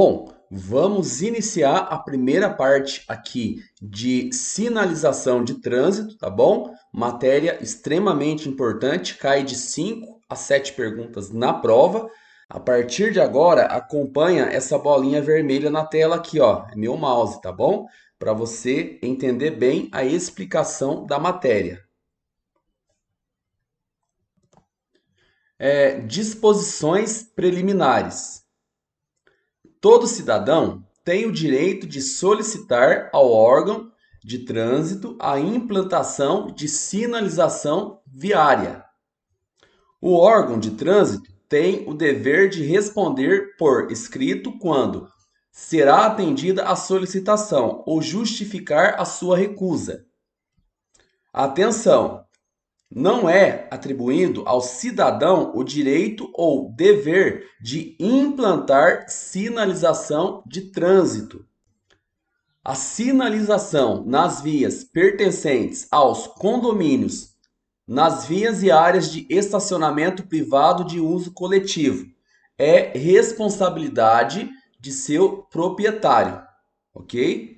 Bom, vamos iniciar a primeira parte aqui de sinalização de trânsito, tá bom? Matéria extremamente importante, cai de 5 a 7 perguntas na prova. A partir de agora, acompanha essa bolinha vermelha na tela aqui, ó, é meu mouse, tá bom? Para você entender bem a explicação da matéria. Disposições preliminares. Todo cidadão tem o direito de solicitar ao órgão de trânsito a implantação de sinalização viária. O órgão de trânsito tem o dever de responder por escrito quando será atendida a solicitação ou justificar a sua recusa. Atenção! Não é atribuído ao cidadão o direito ou dever de implantar sinalização de trânsito. A sinalização nas vias pertencentes aos condomínios, nas vias e áreas de estacionamento privado de uso coletivo, é responsabilidade de seu proprietário, ok?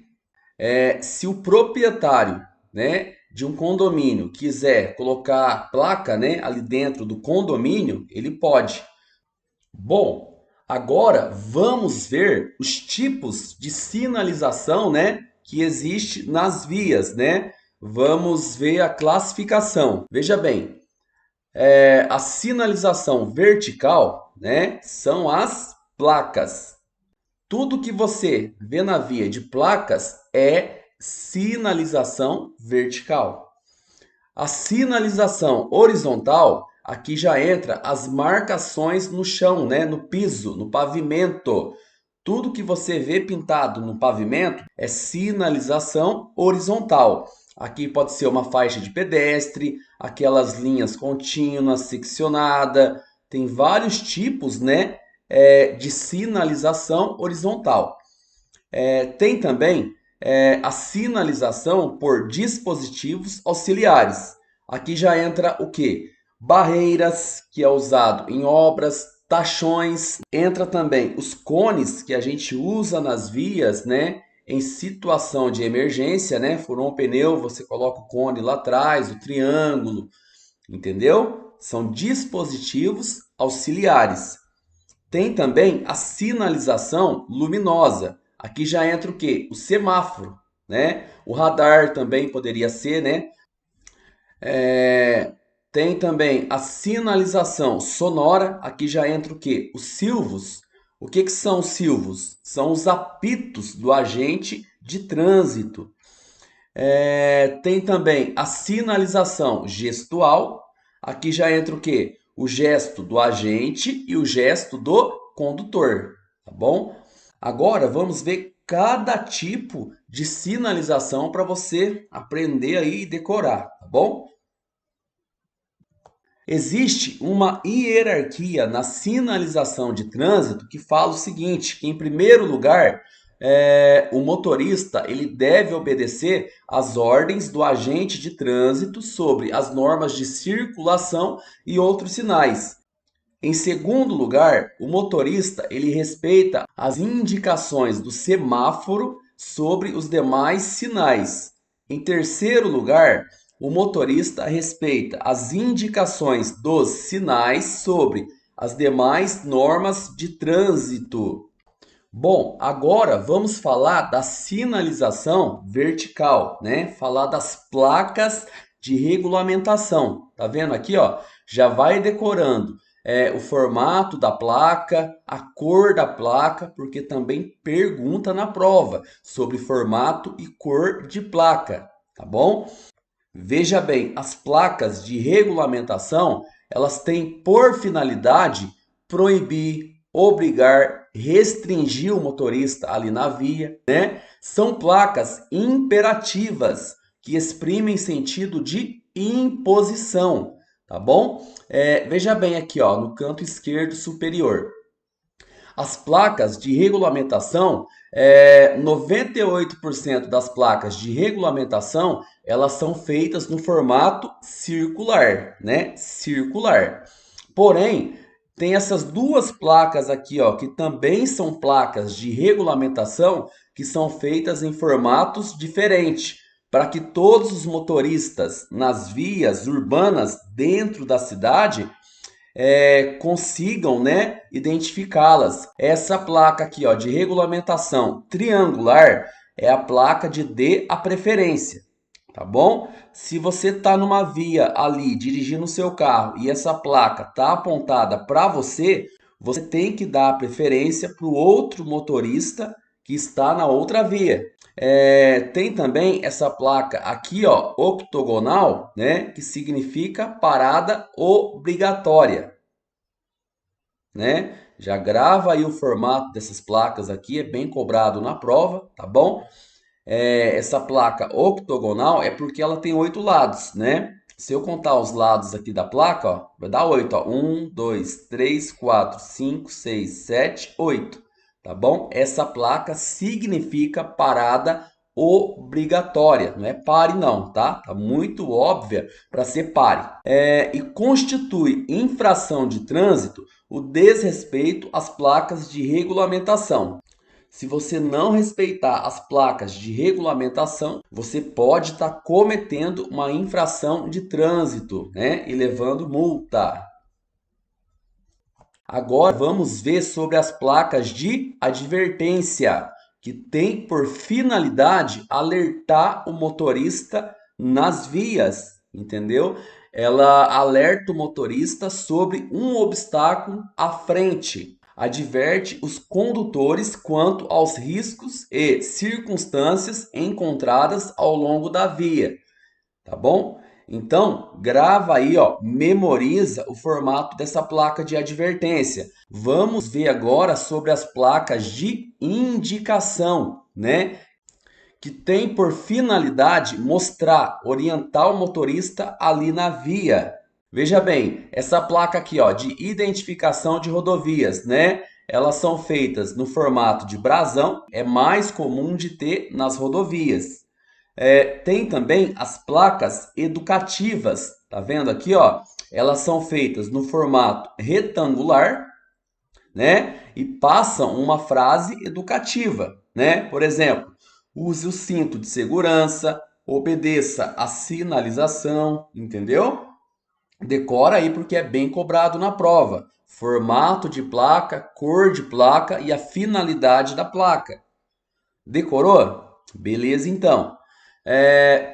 Se o proprietário, né, de um condomínio quiser colocar placa, né, ali dentro do condomínio, ele pode. Bom, agora vamos ver os tipos de sinalização, né, que existe nas vias, né? Vamos ver a classificação. Veja bem, a sinalização vertical, né, são as placas. Tudo que você vê na via de placas é sinalização vertical. A sinalização horizontal, aqui já entra as marcações no chão, né, no piso, no pavimento. Tudo que você vê pintado no pavimento é sinalização horizontal. Aqui pode ser uma faixa de pedestre, aquelas linhas contínuas, seccionada. Tem vários tipos, né, de sinalização horizontal. Tem também a sinalização por dispositivos auxiliares. Aqui já entra o quê? Barreiras, que é usado em obras, tachões. Entra também os cones que a gente usa nas vias, né? Em situação de emergência, né? Furou um pneu, você coloca o cone lá atrás, o triângulo, entendeu? São dispositivos auxiliares. Tem também a sinalização luminosa. Aqui já entra o quê? O semáforo, né? O radar também poderia ser, né? Tem também a sinalização sonora. Aqui já entra o quê? Os silvos. O que são os silvos? São os apitos do agente de trânsito. Tem também a sinalização gestual. Aqui já entra o quê? O gesto do agente e o gesto do condutor, tá bom? Agora vamos ver cada tipo de sinalização para você aprender aí e decorar, tá bom? Existe uma hierarquia na sinalização de trânsito que fala o seguinte, que em primeiro lugar, o motorista ele deve obedecer às ordens do agente de trânsito sobre as normas de circulação e outros sinais. Em segundo lugar, o motorista ele respeita as indicações do semáforo sobre os demais sinais. Em terceiro lugar, o motorista respeita as indicações dos sinais sobre as demais normas de trânsito. Bom, agora vamos falar da sinalização vertical, né? Falar das placas de regulamentação. Tá vendo aqui, ó? Já vai decorando o formato da placa, a cor da placa, porque também pergunta na prova sobre formato e cor de placa, tá bom? Veja bem, as placas de regulamentação, elas têm por finalidade proibir, obrigar, restringir o motorista ali na via, né? São placas imperativas que exprimem sentido de imposição, tá bom? Veja bem aqui, ó, no canto esquerdo superior. As placas de regulamentação, 98% das placas de regulamentação, elas são feitas no formato circular, né? Circular. Porém, tem essas duas placas aqui, ó, que também são placas de regulamentação, que são feitas em formatos diferentes, para que todos os motoristas nas vias urbanas dentro da cidade consigam, né, identificá-las. Essa placa aqui, ó, de regulamentação triangular é a placa de dê a preferência, tá bom? Se você está numa via ali dirigindo o seu carro e essa placa está apontada para você, você tem que dar a preferência para o outro motorista que está na outra via. Tem também essa placa aqui, ó, octogonal, né, que significa parada obrigatória, né? Já grava aí o formato dessas placas aqui, é bem cobrado na prova, tá bom? Essa placa octogonal é porque ela tem 8 lados, né? Se eu contar os lados aqui da placa, ó, vai dar 8, ó. 1, 2, 3, 4, 5, 6, 7, 8, tá bom? Essa placa significa parada obrigatória, não é pare não, tá? Tá muito óbvia para ser pare. E constitui infração de trânsito o desrespeito às placas de regulamentação. Se você não respeitar as placas de regulamentação, você pode estar cometendo uma infração de trânsito, né? E levando multa. Agora vamos ver sobre as placas de advertência, que tem por finalidade alertar o motorista nas vias, entendeu? Ela alerta o motorista sobre um obstáculo à frente. Adverte os condutores quanto aos riscos e circunstâncias encontradas ao longo da via, tá bom? Então, grava aí, ó, memoriza o formato dessa placa de advertência. Vamos ver agora sobre as placas de indicação, né? Que tem por finalidade mostrar, orientar o motorista ali na via. Veja bem, essa placa aqui, ó, de identificação de rodovias, né? Elas são feitas no formato de brasão, é mais comum de ter nas rodovias. Tem também as placas educativas, tá vendo aqui, ó? Elas são feitas no formato retangular, né? E passam uma frase educativa, né? Por exemplo, use o cinto de segurança, obedeça a sinalização, entendeu? Decora aí porque é bem cobrado na prova. Formato de placa, cor de placa e a finalidade da placa. Decorou? Beleza, então.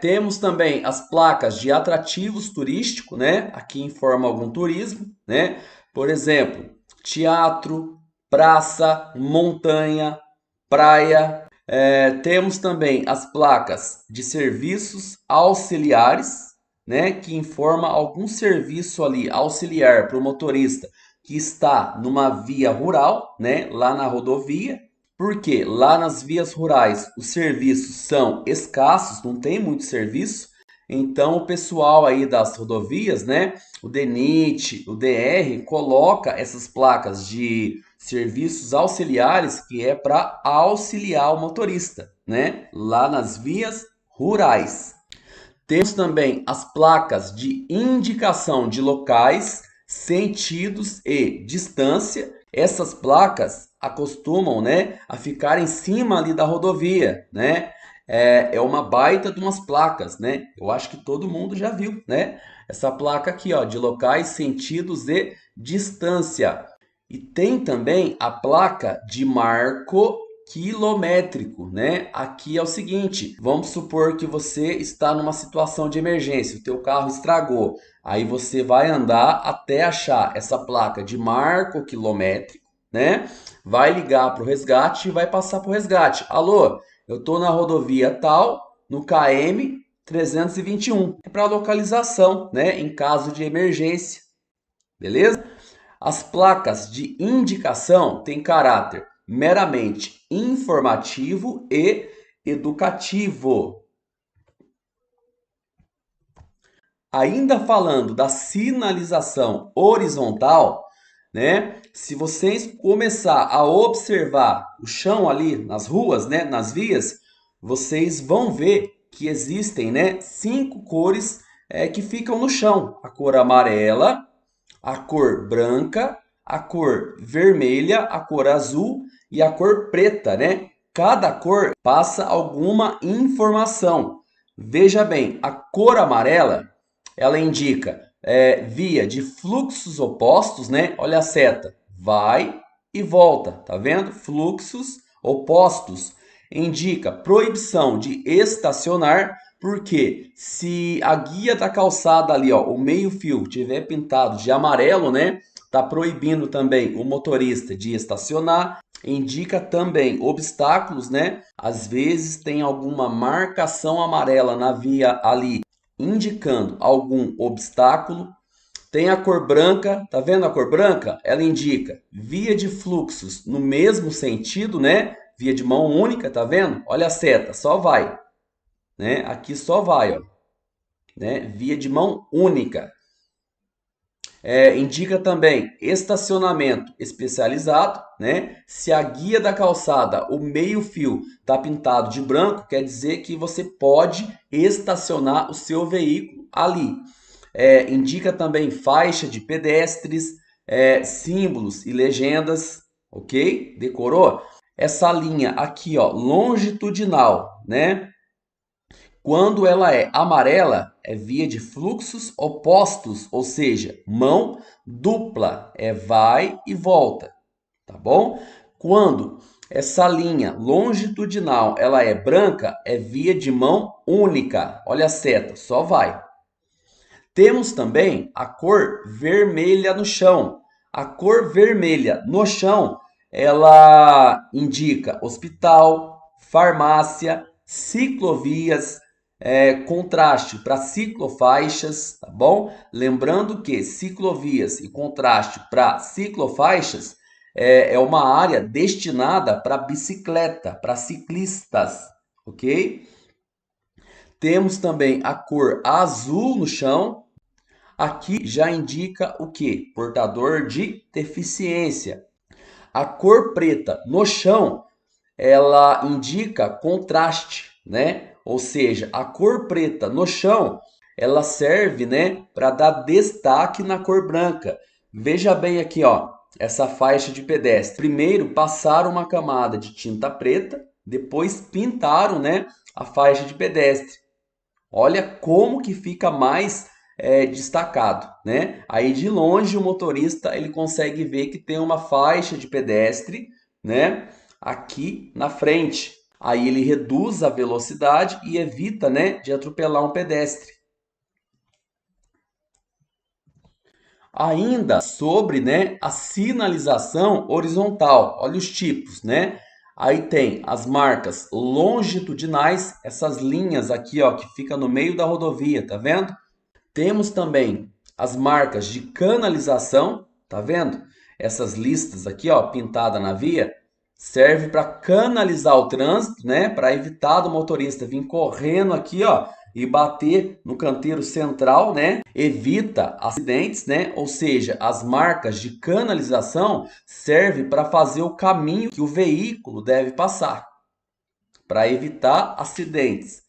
Temos também as placas de atrativos turísticos, né? Aqui informa algum turismo, né? Por exemplo, teatro, praça, montanha, praia. Temos também as placas de serviços auxiliares, né? Que informa algum serviço ali auxiliar para o motorista que está numa via rural, né? Lá na rodovia. Porque lá nas vias rurais os serviços são escassos, não tem muito serviço. Então o pessoal aí das rodovias, né, o DENIT, o DR, coloca essas placas de serviços auxiliares que é para auxiliar o motorista, né, lá nas vias rurais. Temos também as placas de indicação de locais, sentidos e distância. Essas placas acostumam, né, a ficar em cima ali da rodovia, né? É uma baita de umas placas, né? Eu acho que todo mundo já viu, né? Essa placa aqui, ó, de locais, sentidos e distância. E tem também a placa de marco quilométrico, né? Aqui é o seguinte, vamos supor que você está numa situação de emergência, o teu carro estragou. Aí você vai andar até achar essa placa de marco quilométrico, né? Vai ligar para o resgate e vai passar para o resgate. Alô, eu estou na rodovia tal, no KM 321. É para localização, né? Em caso de emergência, beleza? As placas de indicação têm caráter meramente informativo e educativo. Ainda falando da sinalização horizontal, né? Se vocês começar a observar o chão ali nas ruas, né, nas vias, vocês vão ver que existem, né, 5 cores que ficam no chão: a cor amarela, a cor branca, a cor vermelha, a cor azul e a cor preta, né? Cada cor passa alguma informação. Veja bem, a cor amarela, ela indica via de fluxos opostos, né? Olha a seta, vai e volta, tá vendo? Fluxos opostos. Indica proibição de estacionar, porque se a guia da calçada ali, ó, o meio-fio tiver pintado de amarelo, né? Tá proibindo também o motorista de estacionar. Indica também obstáculos, né? Às vezes tem alguma marcação amarela na via ali, indicando algum obstáculo. Tem a cor branca, tá vendo a cor branca? Ela indica via de fluxos no mesmo sentido, né? Via de mão única, tá vendo? Olha a seta, só vai, né? Aqui só vai, ó, né? Via de mão única. Indica também estacionamento especializado, né? Se a guia da calçada, o meio-fio, está pintado de branco, quer dizer que você pode estacionar o seu veículo ali. Indica também faixa de pedestres, símbolos e legendas, ok? Decorou? Essa linha aqui, ó, longitudinal, né? Quando ela é amarela, é via de fluxos opostos, ou seja, mão dupla, vai e volta, tá bom? Quando essa linha longitudinal ela é branca, é via de mão única. Olha a seta, só vai. Temos também a cor vermelha no chão. A cor vermelha no chão, ela indica hospital, farmácia, ciclovias, contraste para ciclofaixas, tá bom? Lembrando que ciclovias e contraste para ciclofaixas é uma área destinada para bicicleta, para ciclistas, ok? Temos também a cor azul no chão. Aqui já indica o que? Portador de deficiência. A cor preta no chão, ela indica contraste, né? Ou seja, a cor preta no chão, ela serve, né, para dar destaque na cor branca. Veja bem aqui, ó, essa faixa de pedestre. Primeiro passaram uma camada de tinta preta, depois pintaram, né, a faixa de pedestre. Olha como que fica mais destacado, né? Aí de longe o motorista ele consegue ver que tem uma faixa de pedestre, né? Aqui na frente. Aí ele reduz a velocidade e evita, né, de atropelar um pedestre. Ainda sobre, né, a sinalização horizontal. Olha os tipos, né? Aí tem as marcas longitudinais, essas linhas aqui, ó, que fica no meio da rodovia, tá vendo? Temos também as marcas de canalização, tá vendo? Essas listas aqui, ó, pintada na via, serve para canalizar o trânsito, né? Para evitar do motorista vir correndo aqui, ó, e bater no canteiro central, né? Evita acidentes, né? Ou seja, as marcas de canalização servem para fazer o caminho que o veículo deve passar, para evitar acidentes.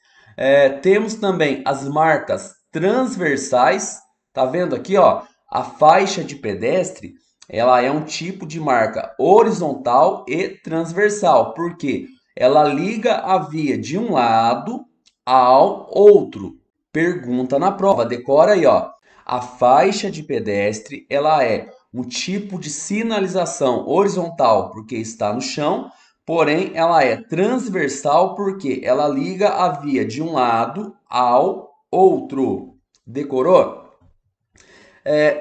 Temos também as marcas transversais, tá vendo aqui, ó? A faixa de pedestre, ela é um tipo de marca horizontal e transversal, porque ela liga a via de um lado ao outro. Pergunta na prova, decora aí, ó. A faixa de pedestre, ela é um tipo de sinalização horizontal, porque está no chão, porém ela é transversal porque ela liga a via de um lado ao outro. Decorou?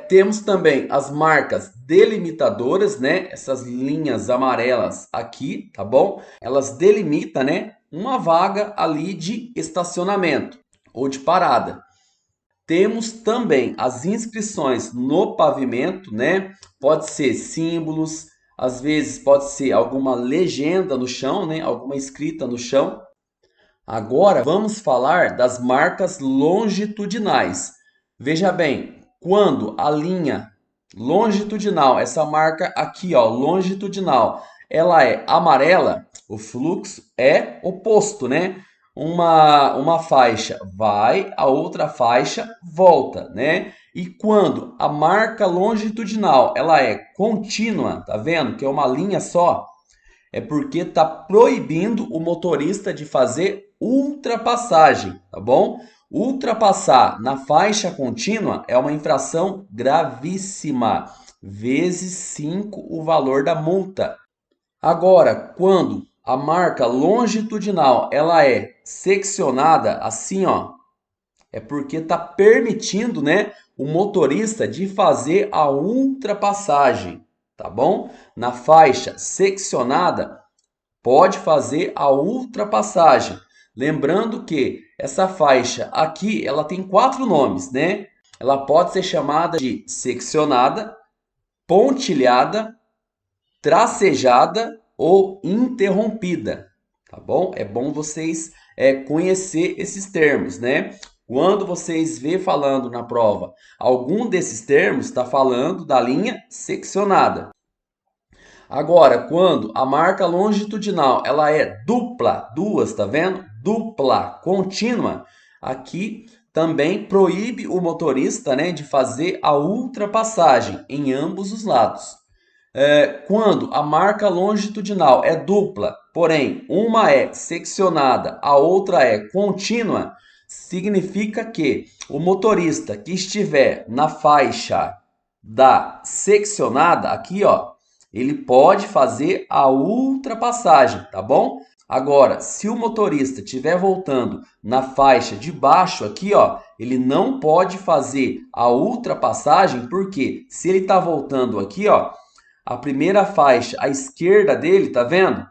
Temos também as marcas delimitadoras, né? Essas linhas amarelas aqui, tá bom? Elas delimitam, né, uma vaga ali de estacionamento ou de parada. Temos também as inscrições no pavimento, né? Pode ser símbolos, às vezes pode ser alguma legenda no chão, né? Alguma escrita no chão. Agora vamos falar das marcas longitudinais. Veja bem, quando a linha longitudinal, essa marca aqui, ó, longitudinal, ela é amarela, o fluxo é oposto, né? Uma faixa vai, a outra faixa volta, né? E quando a marca longitudinal ela é contínua, tá vendo? Que é uma linha só, é porque está proibindo o motorista de fazer ultrapassagem, tá bom? Ultrapassar na faixa contínua é uma infração gravíssima, vezes 5 o valor da multa. Agora, quando a marca longitudinal ela é seccionada assim, ó, é porque está permitindo, né, o motorista de fazer a ultrapassagem, tá bom? Na faixa seccionada, pode fazer a ultrapassagem. Lembrando que essa faixa aqui, ela tem 4 nomes, né? Ela pode ser chamada de seccionada, pontilhada, tracejada ou interrompida, tá bom? É bom vocês conhecer esses termos, né? Quando vocês vê falando na prova algum desses termos, está falando da linha seccionada. Agora, quando a marca longitudinal ela é dupla, duas, tá vendo? Dupla, contínua, aqui também proíbe o motorista, né, de fazer a ultrapassagem em ambos os lados. Quando a marca longitudinal é dupla, porém uma é seccionada, a outra é contínua, significa que o motorista que estiver na faixa da seccionada, aqui ó, ele pode fazer a ultrapassagem, tá bom? Agora, se o motorista estiver voltando na faixa de baixo aqui, ó, ele não pode fazer a ultrapassagem, porque se ele está voltando aqui, ó, a primeira faixa à esquerda dele, tá vendo?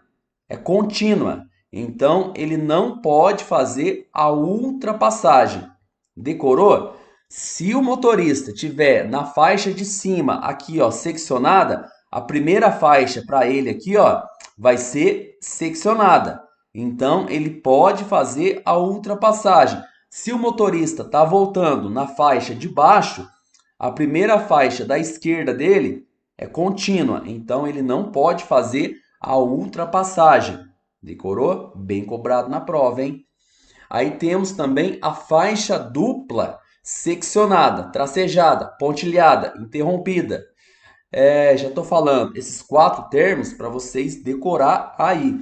É contínua. Então, ele não pode fazer a ultrapassagem. Decorou? Se o motorista tiver na faixa de cima, aqui, ó, seccionada, a primeira faixa para ele aqui, ó, vai ser seccionada. Então, ele pode fazer a ultrapassagem. Se o motorista está voltando na faixa de baixo, a primeira faixa da esquerda dele é contínua, então ele não pode fazer a ultrapassagem. Decorou? Bem cobrado na prova, hein? Aí temos também a faixa dupla seccionada, tracejada, pontilhada, interrompida. Já estou falando esses 4 termos para vocês decorar aí.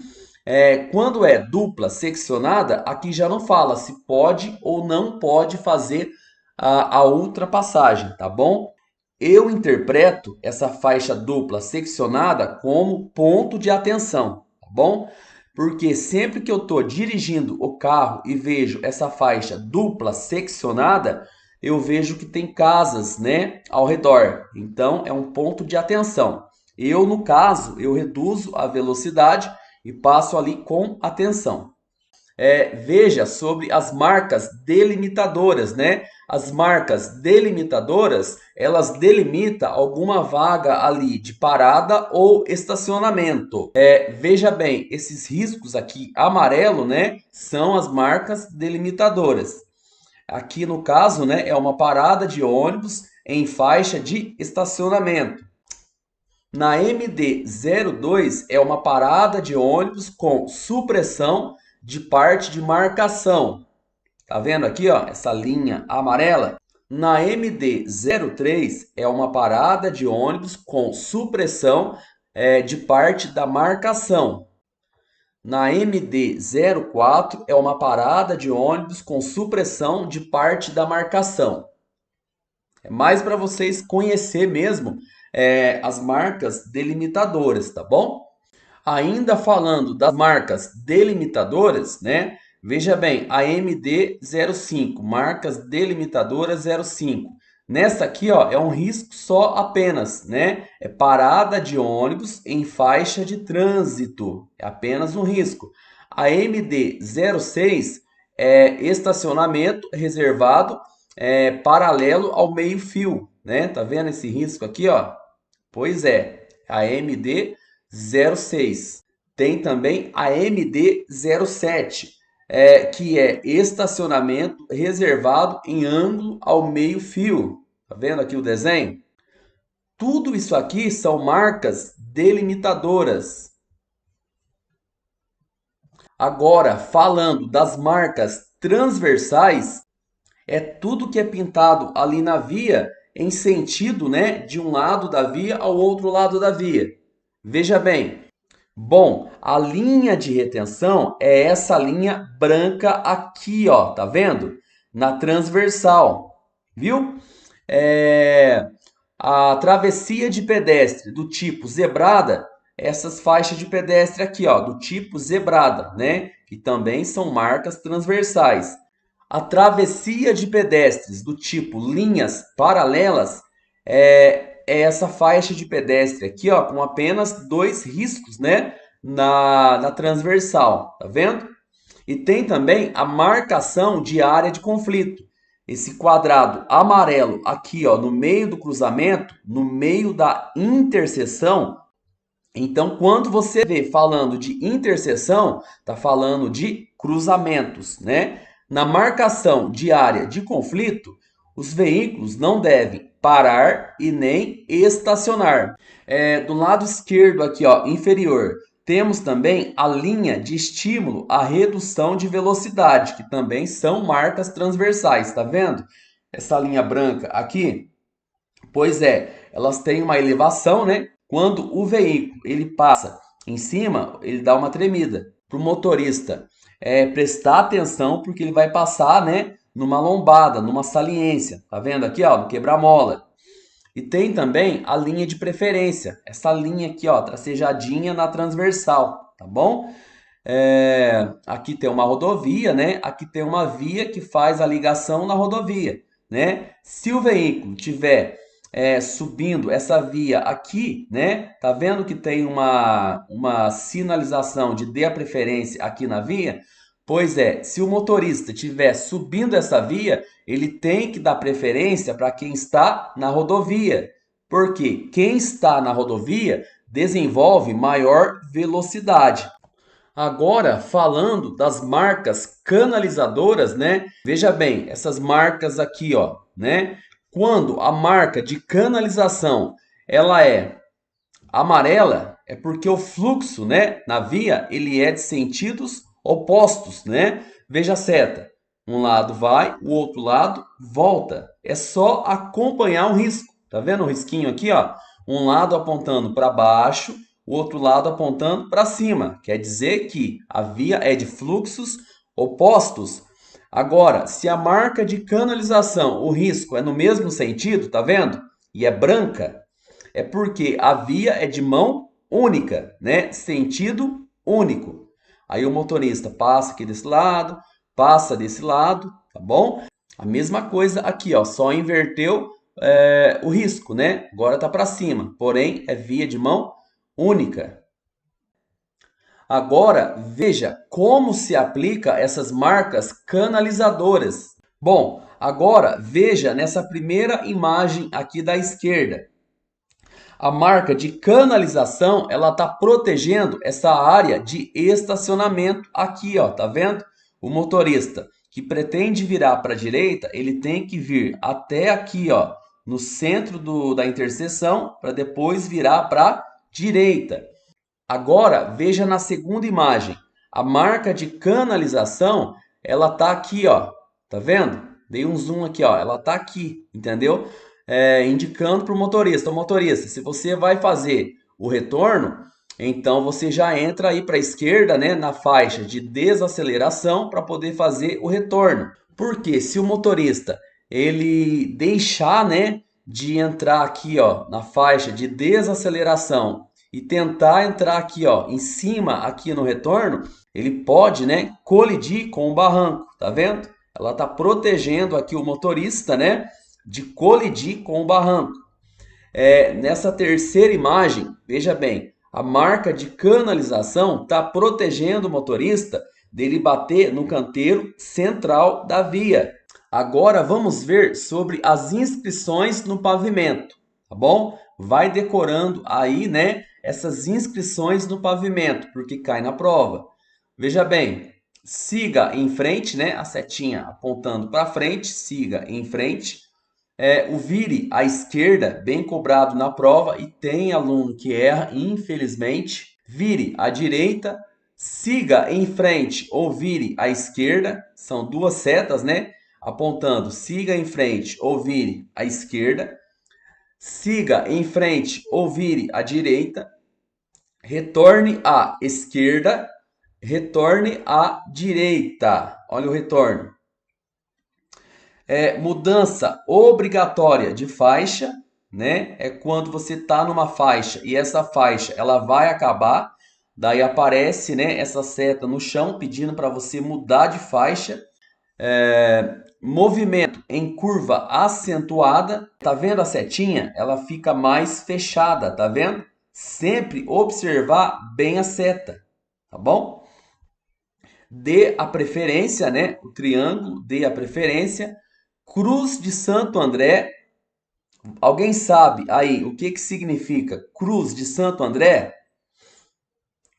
Quando é dupla seccionada, aqui já não fala se pode ou não pode fazer a ultrapassagem, tá bom? Eu interpreto essa faixa dupla seccionada como ponto de atenção, tá bom? Porque sempre que eu estou dirigindo o carro e vejo essa faixa dupla seccionada, eu vejo que tem casas, né, ao redor. Então, é um ponto de atenção. Eu, no caso, eu reduzo a velocidade e passo ali com atenção. Veja sobre as marcas delimitadoras, né? As marcas delimitadoras, elas delimitam alguma vaga ali de parada ou estacionamento. Veja bem, esses riscos aqui amarelo, né, são as marcas delimitadoras. Aqui no caso, né, é uma parada de ônibus em faixa de estacionamento. Na MD-02 é uma parada de ônibus com supressão de parte de marcação. Tá vendo aqui, ó, essa linha amarela? Na MD-03 é uma parada de ônibus com supressão de parte da marcação. Na MD-04 é uma parada de ônibus com supressão de parte da marcação. É mais para vocês conhecer mesmo as marcas delimitadoras, tá bom? Ainda falando das marcas delimitadoras, né? Veja bem, a MD-05, marcas delimitadoras 05. Nessa aqui, ó, é um risco só apenas, né? É parada de ônibus em faixa de trânsito. É apenas um risco. A MD-06 é estacionamento reservado paralelo ao meio-fio, né? Tá vendo esse risco aqui, ó? Pois é, a MD-06. Tem também a MD-07, que é estacionamento reservado em ângulo ao meio-fio. Tá vendo aqui o desenho? Tudo isso aqui são marcas delimitadoras. Agora, falando das marcas transversais, é tudo que é pintado ali na via em sentido, né, de um lado da via ao outro lado da via. Veja bem. Bom, a linha de retenção é essa linha branca aqui, ó, tá vendo? Na transversal, viu? A travessia de pedestre do tipo zebrada, essas faixas de pedestre aqui, ó, do tipo zebrada, né? Que também são marcas transversais. A travessia de pedestres do tipo linhas paralelas é essa faixa de pedestre aqui, ó, com apenas 2 riscos, né, na transversal, tá vendo? E tem também a marcação de área de conflito. Esse quadrado amarelo aqui, ó, no meio do cruzamento, no meio da interseção. Então, quando você vê falando de interseção, está falando de cruzamentos, né? Na marcação de área de conflito, os veículos não devem parar e nem estacionar. Do lado esquerdo aqui, ó, inferior, temos também a linha de estímulo à redução de velocidade, que também são marcas transversais, tá vendo? Essa linha branca aqui, pois é, elas têm uma elevação, né? Quando o veículo ele passa em cima, ele dá uma tremida. Para o motorista prestar atenção, porque ele vai passar, né, numa lombada, numa saliência. Tá vendo aqui, ó, no quebra-mola. E tem também a linha de preferência. Essa linha aqui, ó, tracejadinha na transversal, tá bom? Aqui tem uma rodovia, né? Aqui tem uma via que faz a ligação na rodovia, né? Se o veículo tiver subindo essa via aqui, né? Tá vendo que tem uma sinalização de dê a preferência aqui na via? Pois é, se o motorista estiver subindo essa via, ele tem que dar preferência para quem está na rodovia. Porque quem está na rodovia desenvolve maior velocidade. Agora, falando das marcas canalizadoras, né? Veja bem, essas marcas aqui, ó, né? Quando a marca de canalização ela é amarela, é porque o fluxo, né, na via, ele é de sentidos opostos, né? Veja a seta. Um lado vai, o outro lado volta. É só acompanhar o risco. Tá vendo o risquinho aqui, ó? Um lado apontando para baixo, o outro lado apontando para cima. Quer dizer que a via é de fluxos opostos. Agora, se a marca de canalização, o risco é no mesmo sentido, tá vendo? E é branca, é porque a via é de mão única, né? Sentido único. Aí o motorista passa aqui desse lado, passa desse lado, tá bom? A mesma coisa aqui, ó, só inverteu o risco, né? Agora tá para cima, porém é via de mão única. Agora, veja como se aplica essas marcas canalizadoras. Bom, agora veja nessa primeira imagem aqui da esquerda. A marca de canalização, ela está protegendo essa área de estacionamento aqui, ó, tá vendo? O motorista que pretende virar para a direita, ele tem que vir até aqui, ó, no centro da interseção, para depois virar para a direita. Agora, veja na segunda imagem. A marca de canalização, ela tá aqui, ó. Tá vendo? Dei um zoom aqui, ó. Ela tá aqui, entendeu? Indicando para o motorista. Motorista, se você vai fazer o retorno, então você já entra aí para a esquerda, né, na faixa de desaceleração para poder fazer o retorno. Porque se o motorista ele deixar, né, de entrar aqui, ó, na faixa de desaceleração e tentar entrar aqui, ó, em cima aqui no retorno, ele pode, né, colidir com o barranco, tá vendo? Ela está protegendo aqui o motorista, né, de colidir com o barranco. Nessa terceira imagem, veja bem, a marca de canalização está protegendo o motorista dele bater no canteiro central da via. Agora vamos ver sobre as inscrições no pavimento, tá bom? Vai decorando aí, né, essas inscrições no pavimento, porque cai na prova. Veja bem, siga em frente, né, a setinha apontando para frente, siga em frente. O vire à esquerda, bem cobrado na prova, e tem aluno que erra, infelizmente. Vire à direita, siga em frente ou vire à esquerda, são duas setas, né? Apontando, siga em frente ou vire à esquerda. siga em frente ou vire à direita, retorne à esquerda, retorne à direita. Olha o retorno. Mudança obrigatória de faixa, né? É quando você está numa faixa e essa faixa ela vai acabar, daí aparece, né, essa seta no chão pedindo para você mudar de faixa. Movimento em curva acentuada, tá vendo a setinha? Ela fica mais fechada, tá vendo? Sempre observar bem a seta, tá bom? Dê a preferência, né? O triângulo, dê a preferência. Cruz de Santo André. Alguém sabe aí o que significa Cruz de Santo André?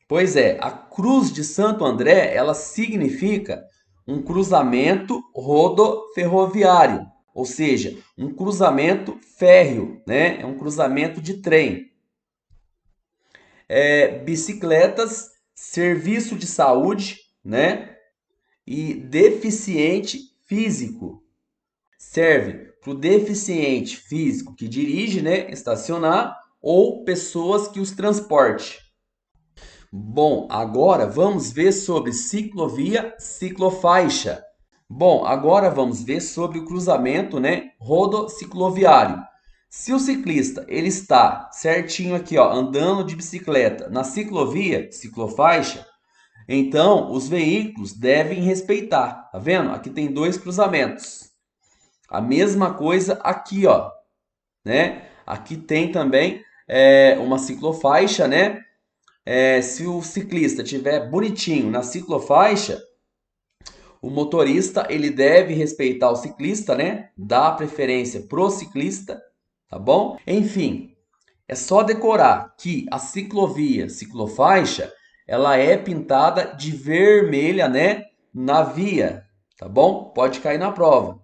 Pois é, a Cruz de Santo André, ela significa um cruzamento rodoferroviário, ou seja, um cruzamento férreo, né? É um cruzamento de trem. Bicicletas, serviço de saúde, né? E deficiente físico. Serve para o deficiente físico que dirige, né, estacionar, ou pessoas que os transporte. Bom, agora vamos ver sobre ciclovia, ciclofaixa. Bom, agora vamos ver sobre o cruzamento, né, rodocicloviário. Se o ciclista ele está certinho aqui, ó, andando de bicicleta na ciclovia, ciclofaixa, então os veículos devem respeitar. Tá vendo? Aqui tem dois cruzamentos. A mesma coisa aqui, ó, né? Aqui tem também uma ciclofaixa, né? Se o ciclista tiver bonitinho na ciclofaixa, o motorista ele deve respeitar o ciclista, né? Dar preferência pro ciclista, tá bom? Enfim, é só decorar que a ciclovia, ciclofaixa, ela é pintada de vermelha, né? Na via, tá bom? Pode cair na prova.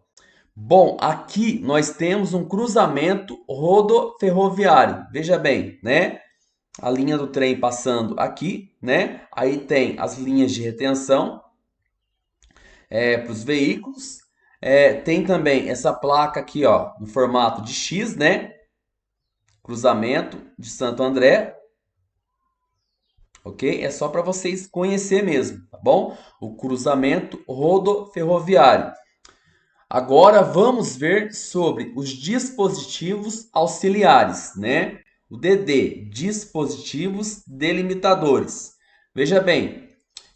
Bom, aqui nós temos um cruzamento rodoferroviário. Veja bem, né? A linha do trem passando aqui, né? Aí tem as linhas de retenção para os veículos. Tem também essa placa aqui, ó, no formato de X, né? Cruzamento de Santo André. Ok? É só para vocês conhecer mesmo, tá bom? O cruzamento rodoferroviário. Agora vamos ver sobre os dispositivos auxiliares, né? O DD, dispositivos delimitadores. Veja bem,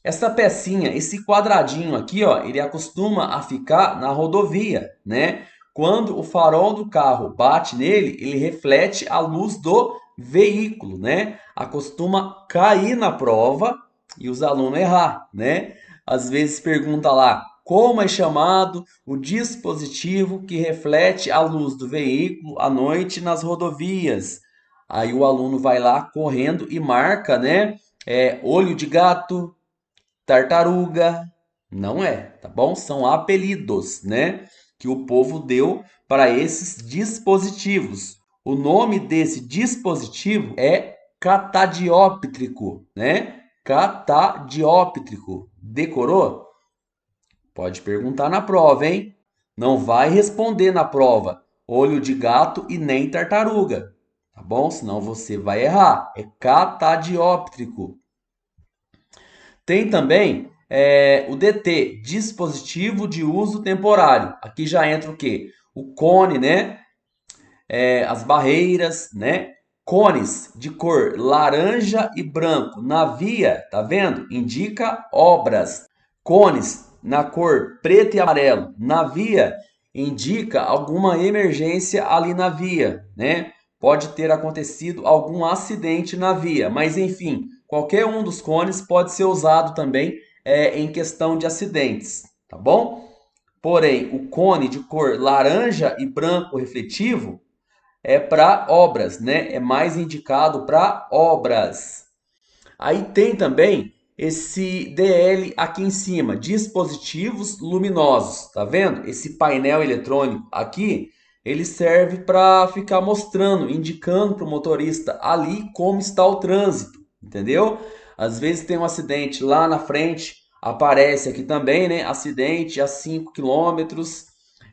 essa pecinha, esse quadradinho aqui, ó, ele acostuma a ficar na rodovia, né? Quando o farol do carro bate nele, ele reflete a luz do veículo, né? Acostuma cair na prova e os alunos errar, né? Às vezes pergunta lá, como é chamado o dispositivo que reflete a luz do veículo à noite nas rodovias? Aí o aluno vai lá correndo e marca, né? Olho de gato, tartaruga. Não é, tá bom? São apelidos, né? Que o povo deu para esses dispositivos. O nome desse dispositivo é catadióptrico, né? Catadióptrico. Decorou? Pode perguntar na prova, hein? Não vai responder na prova olho de gato e nem tartaruga, tá bom? Senão você vai errar. É catadióptrico. Tem também o DT, dispositivo de uso temporário. Aqui já entra o quê? O cone, né? As barreiras, né? Cones de cor laranja e branco na via, tá vendo? Indica obras. Cones na cor preto e amarelo na via indica alguma emergência ali na via, né? Pode ter acontecido algum acidente na via, mas enfim, qualquer um dos cones pode ser usado também em questão de acidentes, tá bom? Porém, o cone de cor laranja e branco refletivo é para obras, né? É mais indicado para obras. Aí tem também esse DL aqui em cima, dispositivos luminosos, tá vendo? Esse painel eletrônico aqui, ele serve para ficar mostrando, indicando para o motorista ali como está o trânsito, entendeu? Às vezes tem um acidente lá na frente, aparece aqui também, né? Acidente a 5 km,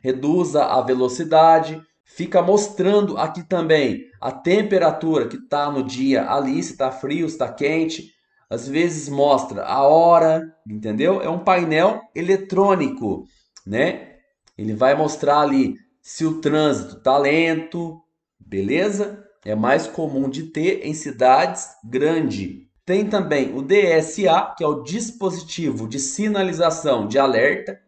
reduza a velocidade. Fica mostrando aqui também a temperatura que está no dia ali, se está frio, se está quente. Às vezes mostra a hora, entendeu? É um painel eletrônico, né? Ele vai mostrar ali se o trânsito está lento, beleza? É mais comum de ter em cidades grandes. Tem também o DSA, que é o dispositivo de sinalização de alerta,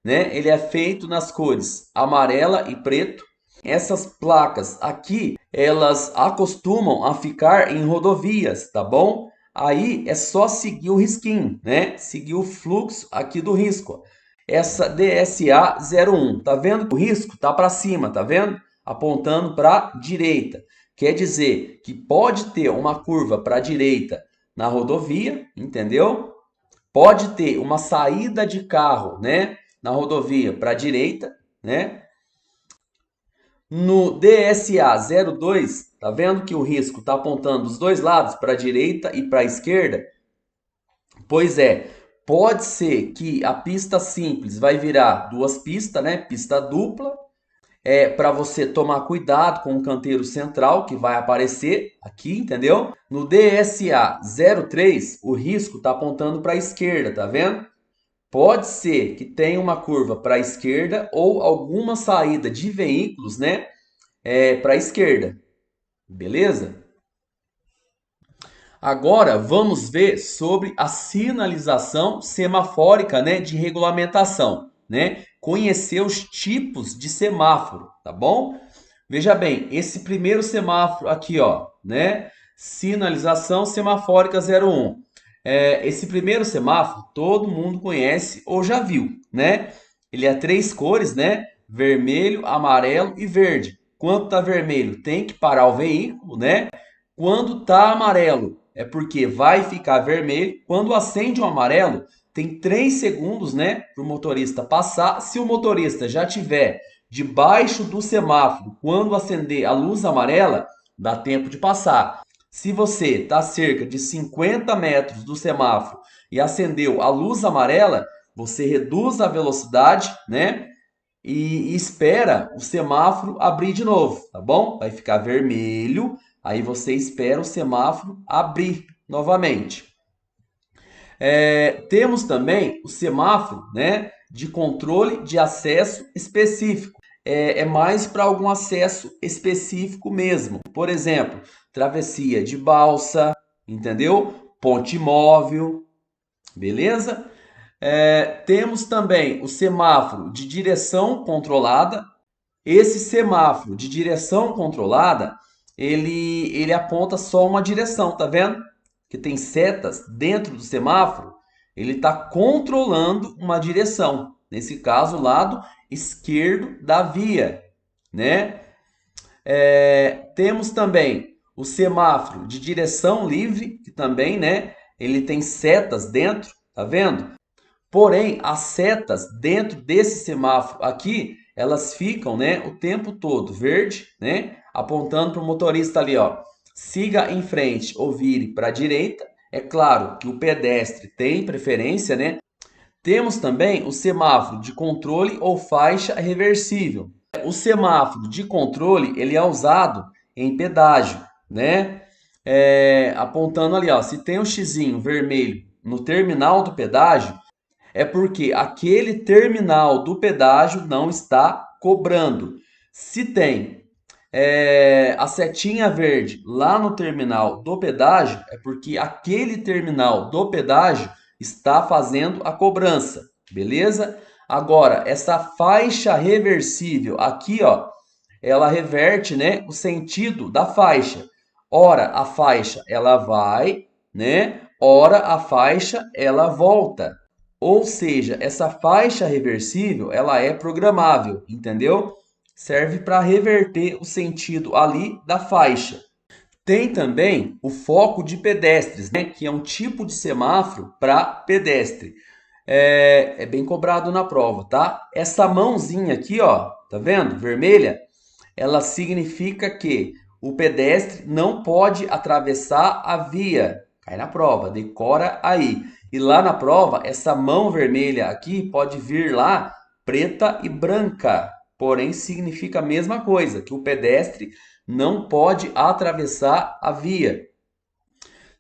né? Ele é feito nas cores amarela e preto. Essas placas aqui, elas acostumam a ficar em rodovias, tá bom? Aí é só seguir o risquinho, né? Seguir o fluxo aqui do risco. Essa DSA 01, tá vendo que o risco tá para cima, tá vendo? Apontando para direita. Quer dizer que pode ter uma curva para a direita na rodovia, entendeu? Pode ter uma saída de carro, né, na rodovia para a direita, né? No DSA 02, tá vendo que o risco está apontando dos dois lados, para a direita e para a esquerda? Pois é, pode ser que a pista simples vai virar duas pistas, né? Pista dupla, para você tomar cuidado com o canteiro central que vai aparecer aqui, entendeu? No DSA 03, o risco está apontando para a esquerda, tá vendo? Pode ser que tenha uma curva para a esquerda ou alguma saída de veículos, né, para a esquerda. Beleza? Agora vamos ver sobre a sinalização semafórica, né, de regulamentação, né? Conhecer os tipos de semáforo, tá bom? Veja bem, esse primeiro semáforo aqui, ó, né? Sinalização semafórica 01. Esse primeiro semáforo todo mundo conhece ou já viu, né? Ele é três cores, né? Vermelho, amarelo e verde. Quando tá vermelho, tem que parar o veículo, né? Quando tá amarelo, é porque vai ficar vermelho. Quando acende o amarelo, tem 3 segundos, né, para o motorista passar. Se o motorista já tiver debaixo do semáforo, quando acender a luz amarela, dá tempo de passar. Se você está a cerca de 50 metros do semáforo e acendeu a luz amarela, você reduz a velocidade, né? E espera o semáforo abrir de novo, tá bom? Vai ficar vermelho, aí você espera o semáforo abrir novamente. Temos também o semáforo, né, de controle de acesso específico. É mais para algum acesso específico mesmo. Por exemplo, travessia de balsa, entendeu? Ponte móvel, beleza? Temos também o semáforo de direção controlada. Esse semáforo de direção controlada, ele aponta só uma direção, tá vendo? Que tem setas dentro do semáforo, ele está controlando uma direção. Nesse caso, o lado esquerdo da via, né? Temos também o semáforo de direção livre, que também, né? Ele tem setas dentro, tá vendo? Porém, as setas dentro desse semáforo aqui, elas ficam, né, o tempo todo verde, né, apontando para o motorista ali, ó, siga em frente ou vire para a direita. É claro que o pedestre tem preferência, né? Temos também o semáforo de controle ou faixa reversível. O semáforo de controle, ele é usado em pedágio, né? Apontando ali, ó, se tem um xizinho vermelho no terminal do pedágio, é porque aquele terminal do pedágio não está cobrando. Se tem a setinha verde lá no terminal do pedágio, é porque aquele terminal do pedágio está fazendo a cobrança, beleza? Agora, essa faixa reversível aqui, ó, ela reverte, né, o sentido da faixa. Ora, a faixa ela vai, né? Ora, a faixa ela volta. Ou seja, essa faixa reversível, ela é programável, entendeu? Serve para reverter o sentido ali da faixa. Tem também o foco de pedestres, né? Que é um tipo de semáforo para pedestre. É bem cobrado na prova, tá? Essa mãozinha aqui, ó, tá vendo? Vermelha, ela significa que o pedestre não pode atravessar a via. Cai na prova, decora aí. E lá na prova, essa mão vermelha aqui pode vir lá preta e branca, porém significa a mesma coisa, que o pedestre não pode atravessar a via.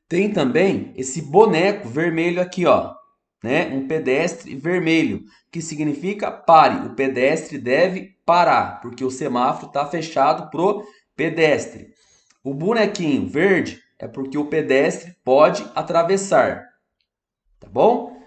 Tem também esse boneco vermelho aqui, ó, né? Um pedestre vermelho, que significa pare. O pedestre deve parar, porque o semáforo está fechado pro pedestre. O bonequinho verde é porque o pedestre pode atravessar, tá bom?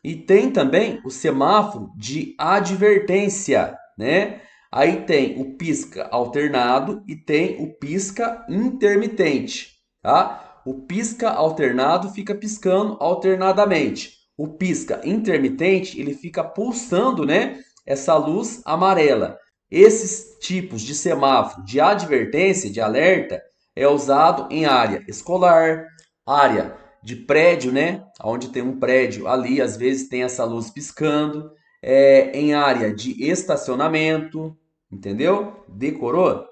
E tem também o semáforo de advertência, né? Aí tem o pisca alternado e tem o pisca intermitente, tá? O pisca alternado fica piscando alternadamente. O pisca intermitente, ele fica pulsando, né? Essa luz amarela. Esses tipos de semáforo de advertência, de alerta, é usado em área escolar, área de prédio, né? Onde tem um prédio ali, às vezes tem essa luz piscando. Em área de estacionamento, entendeu? Decorou?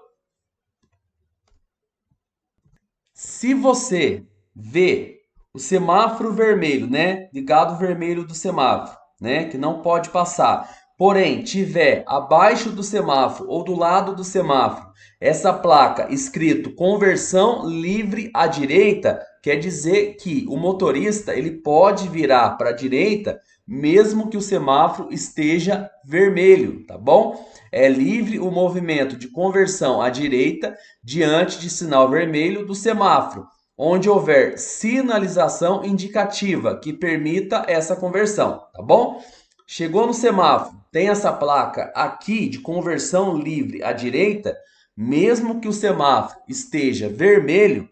Se você vê o semáforo vermelho, né? Ligado vermelho do semáforo, né? Que não pode passar. Porém, tiver abaixo do semáforo ou do lado do semáforo essa placa escrito conversão livre à direita, quer dizer que o motorista ele pode virar para a direita mesmo que o semáforo esteja vermelho, tá bom? É livre o movimento de conversão à direita diante de sinal vermelho do semáforo, onde houver sinalização indicativa que permita essa conversão, tá bom? Chegou no semáforo, tem essa placa aqui de conversão livre à direita, mesmo que o semáforo esteja vermelho,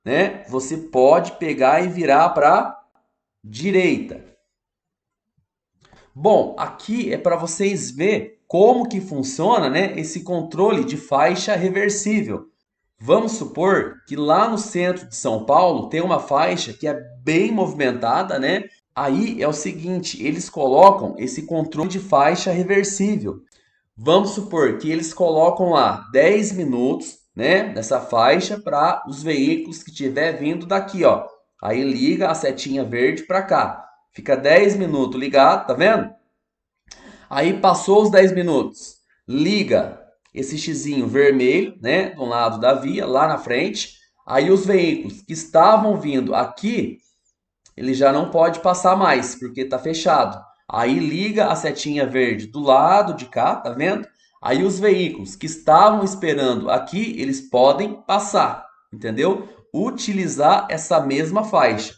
né? Você pode pegar e virar para a direita. Bom, aqui é para vocês ver como que funciona, né, esse controle de faixa reversível. Vamos supor que lá no centro de São Paulo tem uma faixa que é bem movimentada, né? Aí é o seguinte, eles colocam esse controle de faixa reversível. Vamos supor que eles colocam lá 10 minutos, né, nessa faixa para os veículos que estiver vindo daqui, ó. Aí liga a setinha verde para cá. Fica 10 minutos ligado, tá vendo? Aí passou os 10 minutos. Liga esse xizinho vermelho, né, do lado da via, lá na frente. Aí os veículos que estavam vindo aqui, ele já não pode passar mais, porque está fechado. Aí liga a setinha verde do lado de cá, tá vendo? Aí os veículos que estavam esperando aqui, eles podem passar, entendeu? Utilizar essa mesma faixa.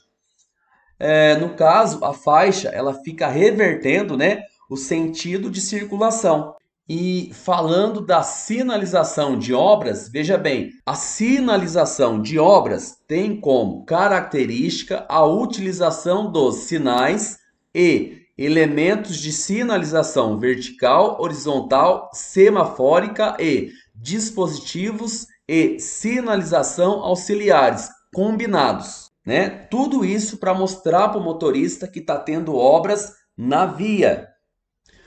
No caso, a faixa ela fica revertendo, né, o sentido de circulação. E falando da sinalização de obras, veja bem, a sinalização de obras tem como característica a utilização dos sinais e elementos de sinalização vertical, horizontal, semafórica e dispositivos e sinalização auxiliares combinados, né? Tudo isso para mostrar para o motorista que está tendo obras na via.